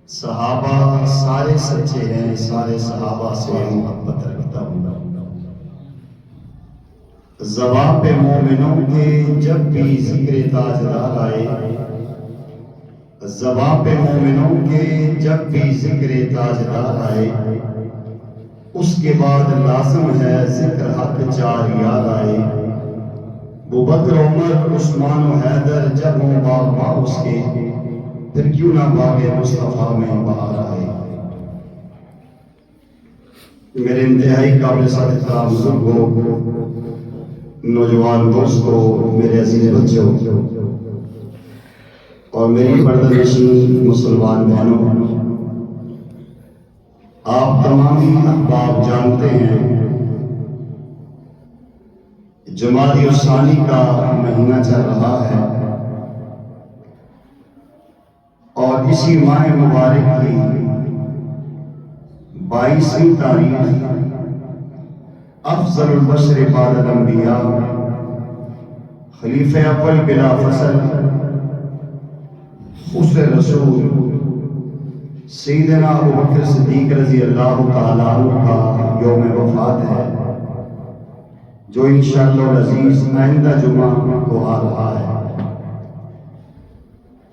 صحابہ سارے سچے ہیں، سارے صحابہ سے محبت رکھتا ہوں۔ زبان پہ مومنوں کے جب بھی ذکر تاجدار آئے، زبان پہ مومنوں کے جب بھی ذکر تاجدار آئے، اس کے بعد لازم ہے ذکر حق چار یار آئے۔ ابوبکر عمر عثمان و حیدر جب ہوں باغ اس کے، پھر کیوں نہ باغ مصطفیٰ میں بہار آئے۔ میرے انتہائی قابل صدر بزرگوں، نوجوان دوستوں، میرے عزیز بچوں اور میری پردہ نشین مسلمان بہنوں، آپ تمام احباب جانتے ہیں جمادی الثانی کا مہینہ چل رہا ہے اور اسی ماہ مبارک کی 22ویں تاریخ افضل البشر بعد الانبیاء، خلیفہ اول بلا فصل، خسر رسول سیدنا ابوبکر صدیق رضی اللہ تعالیٰ عنہ کا یوم وفات ہے، جو انشاءاللہ العزیز آئندہ جمعہ کو آ رہا ہے۔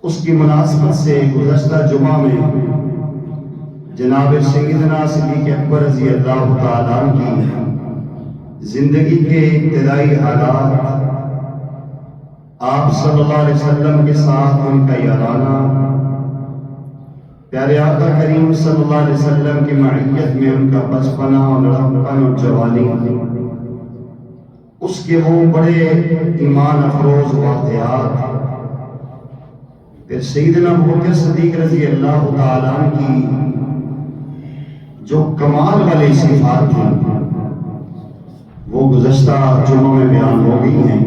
اس کی مناسبت سے گزشتہ جمعہ میں جناب سیدنا صدیق اکبر رضی اللہ تعالیٰ عنہ کی زندگی کے ابتدائی حالات، آپ صلی اللہ علیہ وسلم کے ساتھ ان کا یارانہ، پیارے آقا کریم صلی اللہ علیہ وسلم کی معیت میں ان کا بچپنا اور لڑکپن اور جوانی، اس کے وہ بڑے ایمان افروز واقعات، پھر سیدنا ابوبکر صدیق رضی اللہ تعالیٰ عنہ کی جو کمال والی صفات تھیں، وہ گزشتہ جمعہ میں بیان ہو گئی ہیں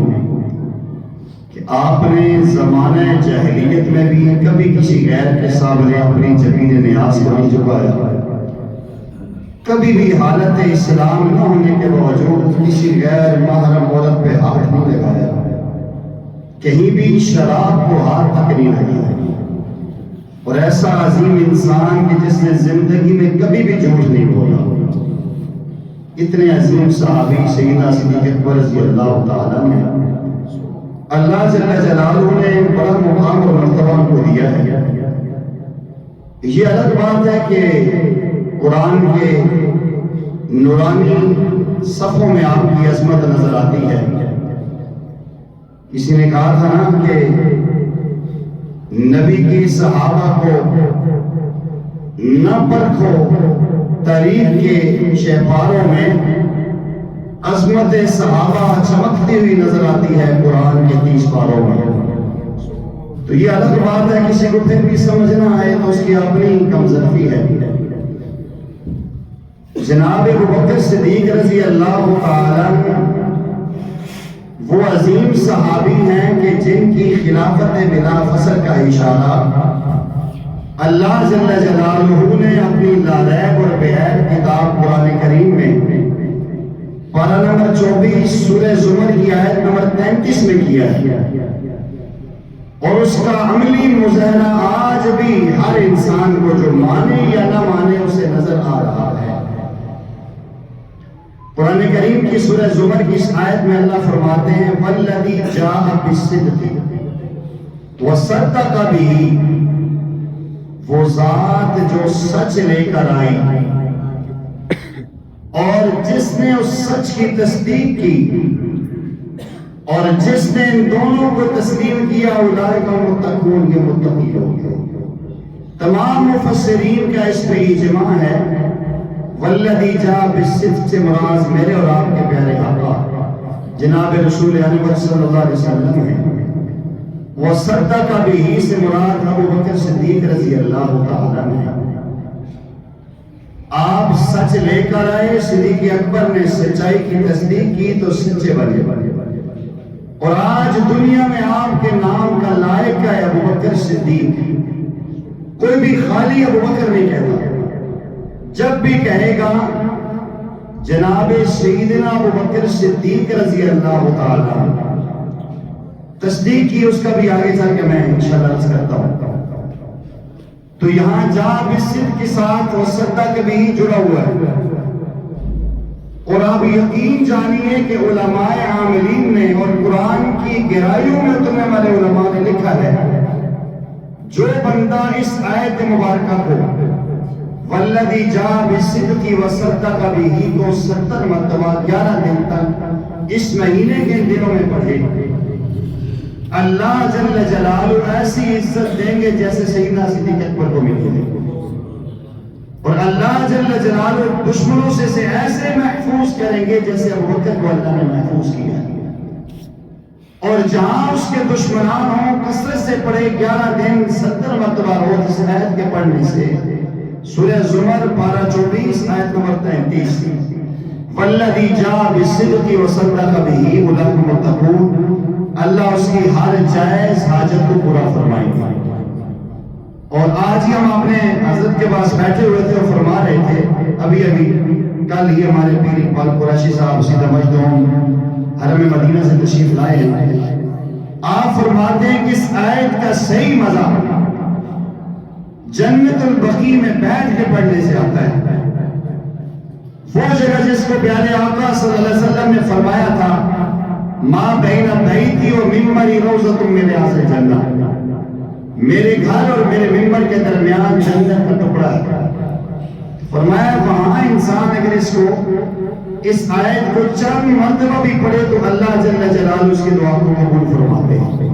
کہ آپ نے زمانہ جاہلیت میں بھی کبھی کسی غیر کے سامنے اپنی جبین نیاز کو نہیں جھکایا، کبھی بھی حالت اسلام نہ ہونے کے باوجود کسی غیر محرم عورت پہ ہاتھ نہیں لگایا، کہیں بھی شراب کو ہاتھ تک نہیں لگایا، اور ایسا عظیم انسان کہ جس نے زندگی میں کبھی بھی جھوٹ نہیں بولا، اتنے عظیم صحابی سیدنا صدیق اکبر رضی اللہ تعالیٰ نے اللہ جل جلالہ نے بڑا مقام اور مرتبہ کو دیا ہے۔ یہ الگ بات ہے کہ قرآن کے نورانی صفوں میں آپ کی عظمت نظر آتی ہے۔ کسی نے کہا تھا نا کہ نبی کی صحابہ کو نہ پرکھو تاریخ کے شہپاروں میں، عظمت صحابہ چمکتی ہوئی نظر آتی ہے قرآن کے 30 پاروں میں۔ تو یہ الگ بات ہے، کسی کو پھر بھی سمجھ نہ آئے تو اس کی اپنی کمزرفی ہے۔ جناب ابوبکر صدیق رضی اللہ تعالیٰ وہ عظیم صحابی ہیں کہ جن کی خلافت بلا فصل کا اشارہ اللہ جل جلالہ نے اپنی لا ریب اور بے عیب کتاب قرآن کریم میں پارہ نمبر 24 سورہ زمر کی آیت نمبر 33 میں کیا ہے، اور اس کا عملی مظاہرہ آج بھی ہر انسان کو جو مانے یا نہ مانے اسے نظر آ رہا ہے۔ قرآن کریم کی سورہ زمر کی اس آیت میں اللہ فرماتے ہیں وَالَّذِي جَاءَ بِالصِّدْقِ وَصَدَّقَ بِهِ، وہ ذات جو سچ لے کر آئی اور جس نے اس سچ کی تصدیق کی اور جس نے ان دونوں کو تسلیم کیا، اولئک هم المتقون، یہ متقی لوگ ہیں۔ تمام مفسرین کا اس پہ اجماع ہے والذی جاء بالصدق سے مراد میرے اور آپ کے پیارے آقا جناب رسول اکرم صلی اللہ علیہ وسلم ہیں، وصدق بہ سے مراد ابوبکر صدیق رضی اللہ تعالیٰ عنہ۔ آپ سچ لے کر آئے، صدیق اکبر نے سچائی کی تصدیق کی تو سچے بنے، اور آج دنیا میں آپ کے نام کا لائق ہے ابوبکر صدیق۔ کوئی بھی خالی ابوبکر نہیں کہتا، جب بھی کہے گا جناب سیدنا ابوبکر صدیق رضی اللہ تعالیٰ تصدیق کی، اس کا بھی آگے چل کے میں انشاءاللہ عرض کرتا ہوں۔ تو یہاں جا بالصدق کے ساتھ وصدق بھی جڑا ہوا ہے. اور آپ یقین جانیے کہ علماء عاملین نے اور قرآن کی گہرائیوں میں اترنے والے علماء نے لکھا ہے جو بندہ اس آیت مبارکہ کو والذی جاء بالصدق وصدق بہ کو 70 مرتبہ 11 دن تک اس مہینے کے دنوں میں پڑھے، اللہ جل جلالہ ایسی عزت دیں گے جیسے سیدنا صدیق اکبر کو ملی ہے. اور اللہ جل جلالہ دشمنوں سے ایسے محفوظ کریں گے جیسے ابو بکر کو اللہ نے محفوظ کیا ہے. اور جہاں اس کے دشمنان ہوں کثرت سے پڑھے 11 دن 70 مرتبہ روز اس آیت کے پڑھنے سے. سورہ زمر پارہ 24 آیت نمبر 33 والذی جاء بالصدق وصدق بہ اولئک المتقون، اللہ اس کی ہر جائز حاجت کو پورا فرمائیں گے. اور آج ہی ہم اپنے حضرت کے پاس بیٹھے ہوئے تھے اور فرما رہے تھے ابھی کل ہی ہمارے پیر اقبال قریشی صاحب سیدہ مجدوم حرم مدینہ سے تشریف لائے ہیں. آپ فرماتے ہیں کہ اس آیت کا صحیح مزہ جنت البقیع میں بیٹھ کے پڑھنے سے آتا ہے. وہ جگہ جس کو پیارے آقا صلی اللہ علیہ وسلم نے فرمایا تھا ما بین بیتی و ممبری روضۃ من ریاض الجنہ، میرے گھر اور میرے ممبر کے درمیان جنت کا ٹکڑا ہے. فرمایا وہاں انسان اگر اس آیت کو چند مرتبہ بھی پڑھے تو اللہ جل جلالہ اس کی دعا کو قبول فرماتے ہیں.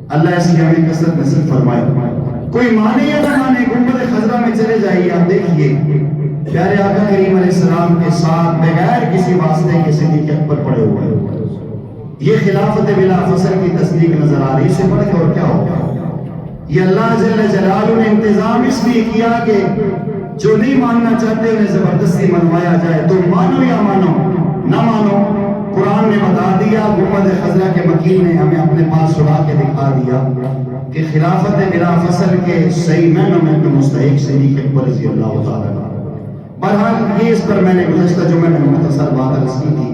اللہ اس کی ہمیں کثرت نصیب فرمائے. کوئی مانے یا نہ مانے گنبد خضرا میں چلے جائیے، آپ دیکھیے پیارے آقا کریم علیہ السلام کے ساتھ بغیر کسی واسطے کے صدیق اکبر پڑے ہوئے ہیں. یہ خلافت بلا فصل کی تصدیق نظر آ رہی. اس سے پڑھ کے اور کیا ہوگا؟ یہ اللہ جل جلالہ نے انتظام اس لیے کیا کہ جو نہیں ماننا چاہتے انہیں زبردستی منوایا جائے. تو مانو یا مانو نہ مانو، قرآن نے بتا دیا، گنبد خضرا کے وکیل نے ہمیں اپنے پاس سنا کے دکھا دیا کہ خلافت بلا فصل کے صحیح معنوں میں مستحق صدیق اکبر رضی اللہ تعالیٰ. بہرحال یہ اس پر میں نے گزشتہ جمعہ میں مختصر بات عرض کی تھی.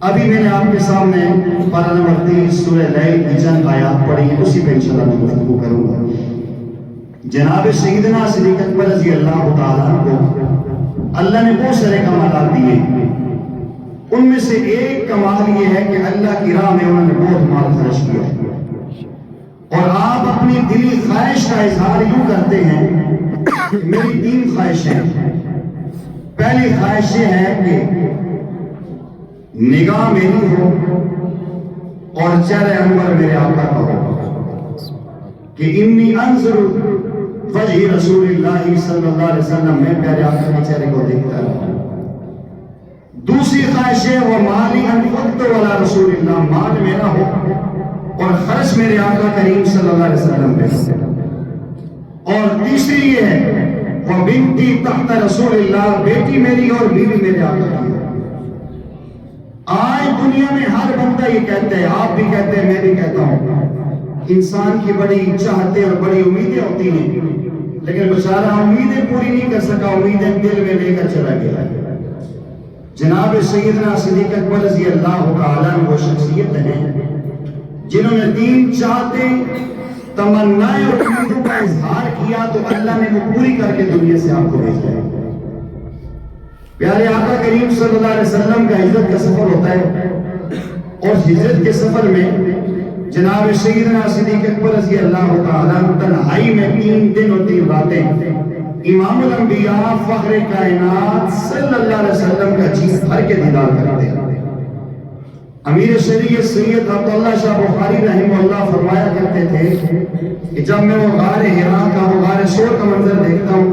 ابھی میں نے آپ کے سامنے پارہ نمبر 30 سورہ لیل کی چند آیات پڑھی ہیں، اسی پہ انشاءاللہ میں گفتگو کروں گا. جناب سیدنا صدیق اکبر رضی اللہ تعالیٰ کو اللہ نے بہت سارے کمالات دیے. ان میں سے ایک کمال یہ ہے کہ اللہ کی راہ میں انہوں نے بہت مال خرچ کیا. اور آپ اپنی دلی خواہش کا اظہار یوں کرتے ہیں کہ میری 3 خواہشیں. پہلی خواہش یہ ہے کہ نگاہ میری ہو اور چہرہ انور میرے آقا کا ہو، کہ انی انظر وجہ رسول اللہ صلی اللہ علیہ وسلم، میں پیارے آقا کے چہرے کو دیکھتا رہا. دوسری خواہش ہے وہ مالی انفقت والا رسول اللہ، مال میرا ہو اور خرچ میرے آقا کریم صلی اللہ علیہ وسلم پہ. اور تیسری یہ ہے وہ بنتی تحت رسول اللہ، بیٹی میری اور بیوی میرے آقا کی. آج دنیا میں ہر بندہ یہ کہتا ہے، آپ بھی کہتے ہیں، میں بھی کہتا ہوں، انسان کی بڑی چاہتے اور بڑی امیدیں ہوتی ہیں، لیکن بیچارہ امیدیں پوری نہیں کر سکا، امیدیں دل میں لے کر چلا گیا. جناب سیدنا صدیق اکبر رضی اللہ تعالیٰ وہ شخصیت ہیں جنہوں نے 3 چاہتیں، تمنائیں اور امیدوں کا اظہار کیا تو اللہ نے وہ پوری کر کے دنیا سے آپ کو بھیجا ہے. پیارے آقا کریم صلی اللہ علیہ وسلم کا ہجرت کا سفر ہوتا ہے، اور ہجرت کے سفر میں جناب سیدنا صدیق اکبر رضی اللہ تعالیٰ تنہائی میں 3 دن اور 3 راتیں امام الانبیاء فخر کائنات صلی اللہ علیہ وسلم کا جی بھر کے دیدار کرتے ہیں. امیر شریعت سید عبداللہ شاہ بخاری رحمہ اللہ فرمایا کرتے تھے کہ جب میں وہ غار حرا کا، وہ غار سور کا منظر دیکھتا ہوں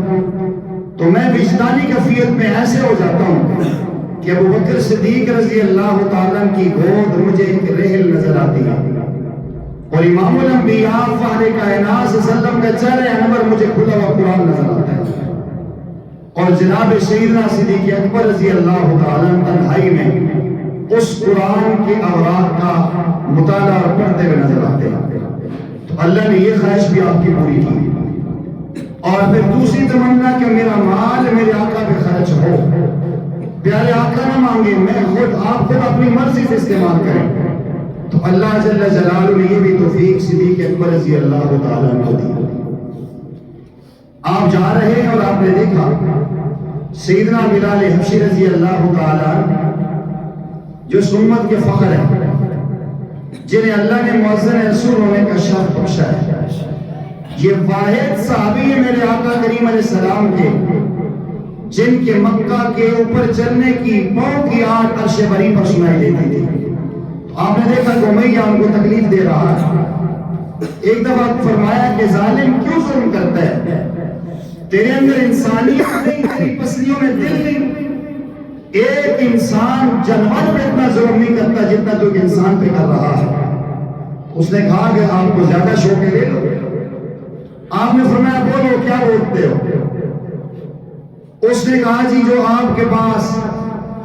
تو میں وجدانی کیفیت میں ایسے ہو جاتا ہوں کہ ابو بکر صدیق رضی اللہ تعالیٰ کی گود مجھے ایک رحل نظر آتی ہے، اور امام الانبیاء فخر کائنات صلی اللہ علیہ وسلم کا چہرہ انور مجھے کھلا ہوا قرآن نظر آتا ہے. اور جناب سیدنا صدیق اکبر رضی اللہ تعالیٰ تنہائی میں اس قرآن کے اوراق کا مطالعہ پڑھتے ہوئے نظر آتے ہیں. تو اللہ نے یہ خواہش بھی آپ کی پوری کی. اور پھر دوسری تمنا کہ میرا مال میرے آقا پہ خرچ ہو. پیارے آقا نہ مانگے، میں آپ خود اپنی مرضی سے استعمال کریں. تو اللہ جل جلالہ نے یہ بھی توفیق صدیق اکبر رضی اللہ تعالیٰ کو دی. آپ جا رہے ہیں اور آپ نے دیکھا سیدنا بلال حبشی رضی اللہ تعالیٰ جو اس امت کے فخر ہیں، جنہیں اللہ نے مؤذن رسول ہونے کا شرف بخشا ہے، یہ واحد صحابی ہے میرے آقا کریم علیہ السلام کے جن کے مکہ کے اوپر چلنے کی پاؤں کی آہٹ عرش بری پر سنائی دیتی تھی۔ آپ نے دیکھا کہ امیہ ان کو تکلیف دے رہا ہے۔ ایک دفعہ فرمایا کہ ظالم کیوں ظلم کرتا ہے؟ تیرے اندر انسانیت نہیں، تیری پسلیوں میں دل نہیں۔ ایک انسان جانور پہ اتنا ظلم نہیں کرتا جتنا تو ایک انسان پہ کر رہا ہے۔ اس نے کہا کہ آپ کو زیادہ شوق ہے، لے لو۔ آپ نے فرمایا بولو کیا بولتے ہو؟ اس نے کہا جی جو آپ کے پاس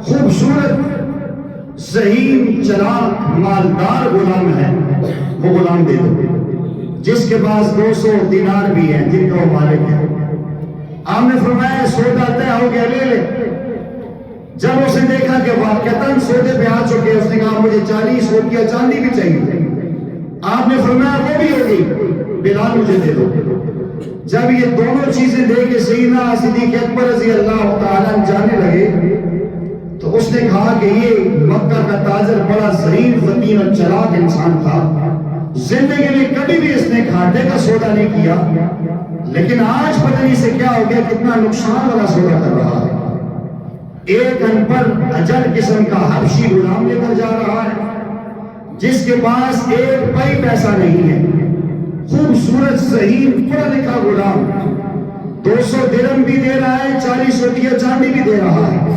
خوبصورت ذہین چلاک مالدار غلام ہے وہ غلام دے دو، جس کے پاس 200 دینار بھی ہیں جن کا وہ مالک ہے۔ آپ نے فرمایا سودا طے ہو گیا، لے لے۔ جب اس نے دیکھا کہ واقعتاً سودے پہ آ چکے، اس نے کہا مجھے 40 روپیہ چاندی بھی چاہیے۔ آپ نے فرمایا وہ بھی ہوگی، بلال مجھے دے دو۔ جب یہ دونوں چیزیں دے کے سیدنا صدیق اکبر رضی اللہ تعالیٰ جانے لگے تو اس نے کہا کہ یہ مکہ کا تاجر بڑا ذہین فطین اور چلاک انسان تھا، زندگی میں کبھی بھی اس نے گھاٹے کا سودا نہیں کیا، لیکن آج پتہ نہیں سے کیا ہو گیا، کتنا نقصان والا سودا کر رہا ہے۔ ایک ان پر اجل قسم کا حبشی غلام لے کر جا رہا ہے جس کے پاس ایک پائی پیسہ نہیں ہے، خوبصورت ذہین پڑھا لکھا غلام، 200 درہم بھی دے رہا ہے، 40 روپیہ چاندی بھی دے رہا ہے۔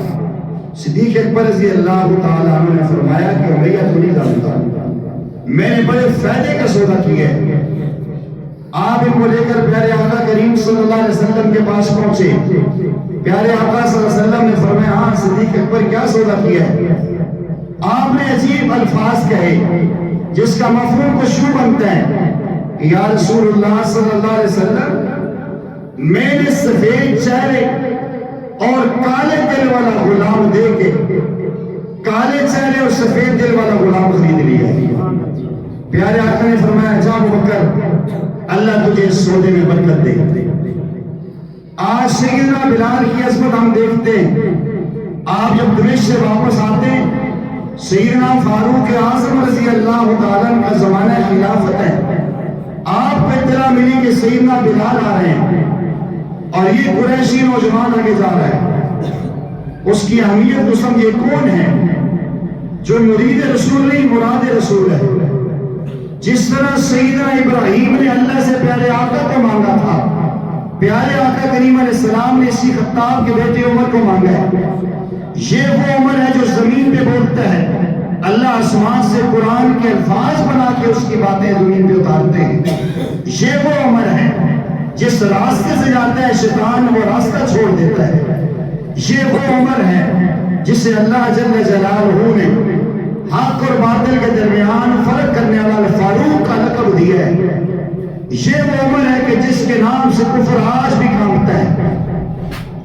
صدیق اکبر رضی اللہ تعالیٰ عنہ نے فرمایا کہ امیہ تو نہیں جانتا، میں نے بڑے فائدے کا سودا کیا ہے۔ آپ ان کو لے کر پیارے آقا کریم صلی اللہ علیہ وسلم کے پاس پہنچے۔ پیارے آقا صلی اللہ علیہ وسلم نے فرمایا ہاں صدیق اکبر کیا سودا کیا ہے؟ آپ نے عجیب الفاظ کہے جس کا مفہوم کچھ یوں بنتا ہے کہ یا رسول اللہ صلی اللہ علیہ وسلم، میں نے سفید چہرے اور کالے دل والا غلام دے کے کالے چہرے اور سفید دل والا غلام خرید لیا ہے۔ پیارے آقا نے فرمایا جا ابو بکر، اللہ تجھے اس سودے میں برکت دے۔ آج سیدنا بلال کی عظمت ہم دیکھتے ہیں۔ آپ جب دمشق سے واپس آتے ہیں، سیدنا فاروق اعظم رضی اللہ تعالیٰ کا زمانہ خلافت ہے، آپ کو اطلاع ملی کہ سیدنا بلال آ رہے ہیں اور یہ قریشی نوجوان آگے جا رہا ہے۔ اس کی اہمیت کو سمجھے، کون ہے جو مرید رسول نہیں مراد رسول ہے۔ جس طرح سیدنا ابراہیم نے اللہ سے پیارے آقا کو مانگا تھا، پیارے آقا کریم علیہ السلام نے اسی خطاب کے بیٹے عمر کو مانگا ہے۔ یہ وہ عمر ہے جو زمین پہ بولتا ہے، اللہ آسمان سے قرآن کے الفاظ بنا کے اس کی باتیں زمین پہ اتارتے ہیں۔ یہ وہ عمر ہے جس راستے سے جاتا ہے شیطان وہ راستہ چھوڑ دیتا ہے۔ یہ وہ عمر ہے جسے اللہ جل جلالہ نے حق اور باطل کے درمیان فرق کرنے والا فاروق کا لقب دیا ہے۔ یہ وہ عمر ہے کہ جس کے نام سے کفر آج بھی کانپتا ہے۔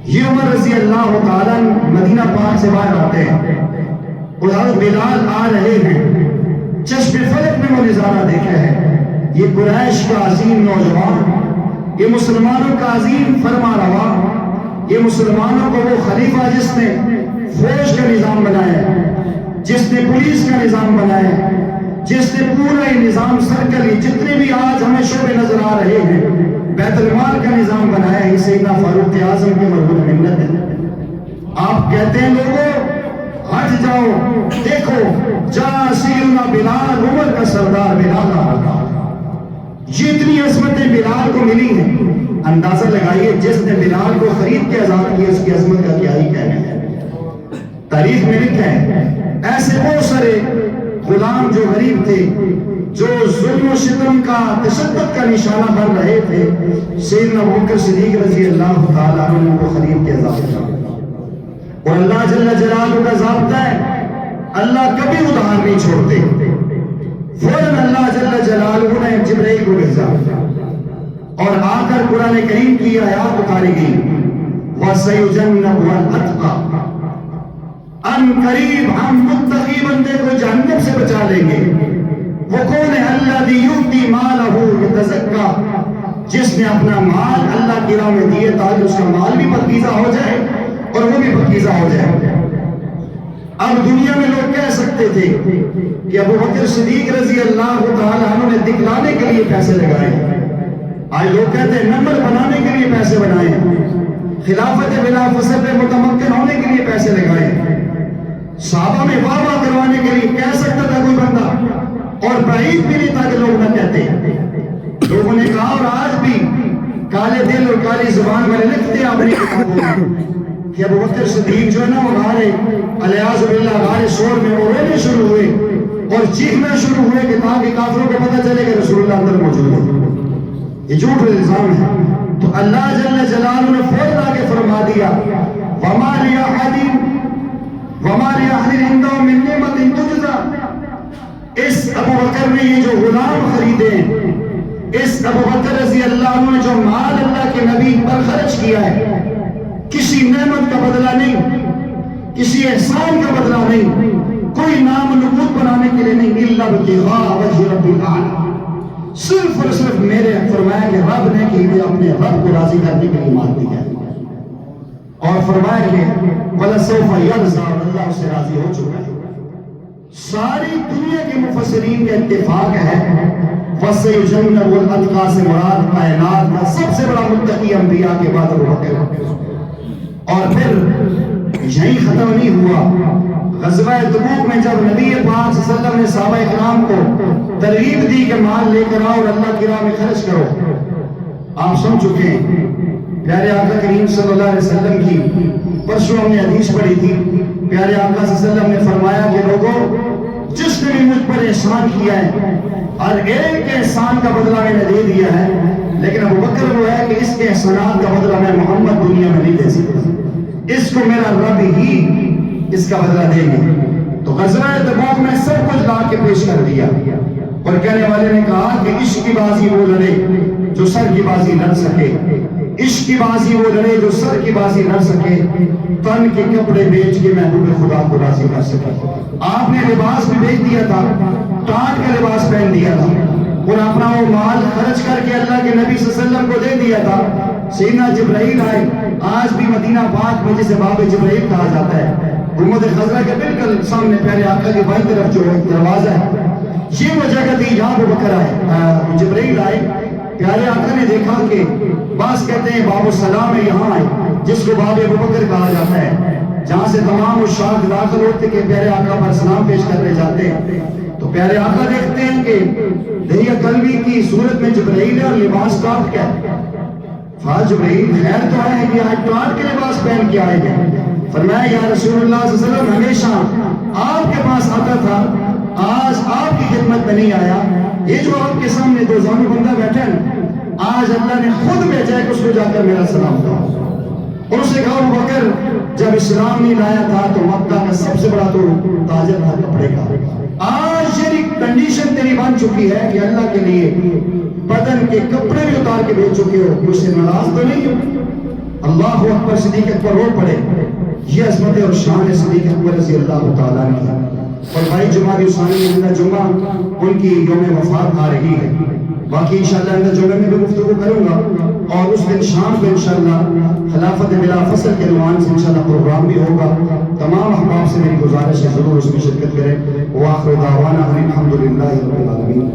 یہ عمر رضی اللہ تعالیٰ مدینہ پاک سے باہر آتے ہیں، حضرت بلال آ رہے ہیں، چشم فلک میں وہ نظارہ دیکھا ہے۔ یہ قریش کا عظیم نوجوان، یہ مسلمانوں کا عظیم فرما روا، یہ مسلمانوں کو وہ خلیفہ جس نے فوج کا نظام بنایا، جس نے پولیس کا نظام بنایا، جس نے پورا یہ نظام سرکل جتنے بھی آج ہمیں شعبے نظر آ رہے ہیں بیت المال کا نظام بنایا ہے، سیدنا فاروق اعظم کی مرہون منت ہے۔ آپ کہتے ہیں لوگوں ہٹ جاؤ، دیکھو جا سیدنا بلال، عمر کا سردار بلال آ رہا۔ یہ اتنی عظمتیں بلال کو ملی ہیں، اندازہ لگائیے جس نے بلال کو خرید کے آزاد کیا اس کی عظمت کا کیا ہی کہنا ہے۔ تاریخ میں لکھا ہے ایسے بہت سارے غلام جو غریب تھے، جو ظلم و ستم کا تشدد کا نشانہ بن رہے تھے، سیدنا ابوبکر صدیق رضی اللہ تعالیٰ عنہ کو خرید کے آزاد کیا۔ اور اللہ جل جلالہ کا ضابطہ ہے، اللہ کبھی ادھار نہیں چھوڑتے۔ فوراً اللہ جل جلالہ نے جبرائیل کو بھیجا اور آ کر قرآن کریم کی آیات اتاری گئی، وَسَيُجَنَّبُهَا الْأَتْقَى، ان قریب ہم متقی بندے کو جہنم سے بچا لیں گے۔ وہ کون ہے؟ الذی یؤتی مالہ یتزکا، جس نے اپنا مال اللہ کی راہ میں دیے تاکہ اس کا مال بھی پاکیزہ ہو جائے اور وہ بھی پاکیزہ ہو جائے۔ اب دنیا میں لوگ کہہ سکتے تھے کہ ابو بکر صدیق رضی اللہ تعالیٰ عنہ نے دکھلانے کے لیے پیسے لگائے، آج لوگ کہتے ہیں نمبر بنانے کے لیے پیسے بنائے، خلافت بلا فصل پہ متمکن ہونے کے لیے پیسے لگائے، صحابہ میں واہ واہ کروانے کے لیے کہہ سکتا تھا کوئی بندہ، اور بعید بھی نہیں تھا کہ لوگ نہ کہتے۔ لوگوں نے کہا اور آج بھی کالے دل اور کالی زبان والے لکھتے ہیں اپنی کتابوں میں کہ ابو بکر صدیق جو ہے نا وہ غارے الیاذ باللہ غارے شور میں وہ رونے شروع ہوئے اور چیخنا شروع ہوئے کہ تاکہ کافروں کو پتہ چلے کہ رسول اللہ اندر موجود ہے۔ یہ جھوٹ الزام ہے۔ تو اللہ جل جلالہ نے فوراً آگے فرما دیا وَمَا لِأَحَدٍ عِندَهُ مِن نِعْمَةٍ تُجْزَىٰ۔ اس ابو بکر نے یہ جو غلام خریدے، اس ابو بکر رضی اللہ عنہ نے جو مال اللہ کے نبی پر خرچ کیا ہے، کسی نعمت کا بدلہ نہیں، کسی احسان کا بدلہ نہیں، کوئی نام نمود بنانے کے لیے نہیں، إِلَّا ابْتِغَاءَ وَجْهِ رَبِّ الْأَعْلَىٰ، صرف اور صرف میرے فرمایا کہ رب نے کہ یہ اپنے رب کو راضی کرنے کے لیے مال دیا ہے، اور فرمایا کہ وَلَسَوْفَ يَرْضَىٰ، اور اللہ اس سے راضی ہو چکا ہے۔ ساری دنیا کے مفسرین کا اتفاق ہے وَسَيُجَنَّبُ الْأَتْقَىٰ سے مراد کائنات کا سب سے بڑا متقی انبیاء کے بعد ابو بکر۔ اور پھر یہی ختم نہیں ہوا، غزوہ تبوک میں جب نبی پاک صلی اللہ علیہ وسلم نے صحابہ اکرام کو ترغیب دی کہ مال لے کر آؤ اور اللہ کی راہ میں خرچ کرو، آپ سن چکے ہیں پیارے آقا کریم صلی اللہ علیہ وسلم کی پرسوں ہم نے حدیث پڑھی تھی، پیارے آقا صلی اللہ علیہ وسلم نے فرمایا کہ لوگوں جس نے بھی مجھ پر احسان کیا ہے ہر ایک کے احسان کا بدلہ میں نے دے دیا ہے، لیکن ابو بکر وہ ہے کہ اس کے احسانات کا بدلہ میں محمد دنیا میں نہیں دے سکتا، اس کو میرا رب ہی اس کا بدلہ دیں گے۔ تو غزوہ تبوک میں سب کچھ لا کے پیش کر دیا، اور کہنے والے نے کہا کہ عشق کی بازی وہ لڑے جو سر کی بازی لڑ سکے، عشق کی بازی وہ لڑے جو سر کی بازی لڑ سکے، تن کے کپڑے بیچ کے محبوب خدا کو راضی کر سکے۔ آپ نے لباس بھی بیچ دیا تھا، ٹاٹ کا لباس پہن دیا تھا، اور اپنا وہ مال خرچ کر کے اللہ کے نبی صلی اللہ علیہ وسلم کو دے دیا تھا۔ سیدنا جبرائیل آئے، آج بھی مدینہ پاک میں جسے باب جبرائیل کہا جاتا ہے، گنبد خضرا کے بالکل سامنے پیارے آقا کے بائیں طرف جو دروازہ ہے، یہ وہ جگہ تھی جہاں ابو بکر آئے، جبرائیل آئے، پیارے آقا نے دیکھا کہ بعض کہتے ہیں باب السلام ہے، یہاں آئے جس کو باب ابو بکر کہا جاتا ہے، جہاں سے تمام اشاق داخل ہوتے کہ پیارے آقا پر سلام پیش کرنے جاتے ہیں۔ تو پیارے آقا دیکھتے ہیں کہ دہیہ قلبی کی صورت میں جبرائیل ہے اور لباس ٹاٹ کیا ہے۔ جبرائیل خیر تو آئے کہ آج ٹاٹ کے لباس پہن کے آئے گئے۔ فرمایا یا رسول اللہ صلی اللہ علیہ وسلم ہمیشہ آپ کے پاس آتا تھا، آج آپ کی خدمت میں نہیں آیا، یہ جو آپ کے سامنے دو زانو بندہ بیٹھا ہے آج اللہ نے خود بھیجا ہے کہ اس کو جا کر میرا سلام دو۔ اور اسے کہا ابو بکر جب اسلام نہیں لایا تھا تو مکہ کا سب سے بڑا تو تاجر تھا کپڑے کا، آج یہ کنڈیشن تیری بن چکی ہے کہ اللہ کے لیے بدن کے کپڑے بھی اتار کے بیچ چکے ہو، مجھ سے ناراض تو نہیں ہو؟ اللہ اکبر، صدیق اکبر رو پڑے۔ یہ عظمت اور شان صدیق اکبر رضی اللہ تعالیٰ عنہ کی۔ اور بھائی جمعہ ثانی اندر جمعہ ان کی یوم وفات آ رہی ہے، باقی انشاءاللہ اندر جمعہ میں بھی گفتگو کروں گا، اور اس دن شام کو انشاءاللہ خلافت بلا فصل کے عنوان سے انشاءاللہ پروگرام بھی ہوگا۔ تمام احباب سے میری گزارش ہے ضرور اس میں شرکت کریں۔ وآخر دعوانا الحمدللہ رب العالمین۔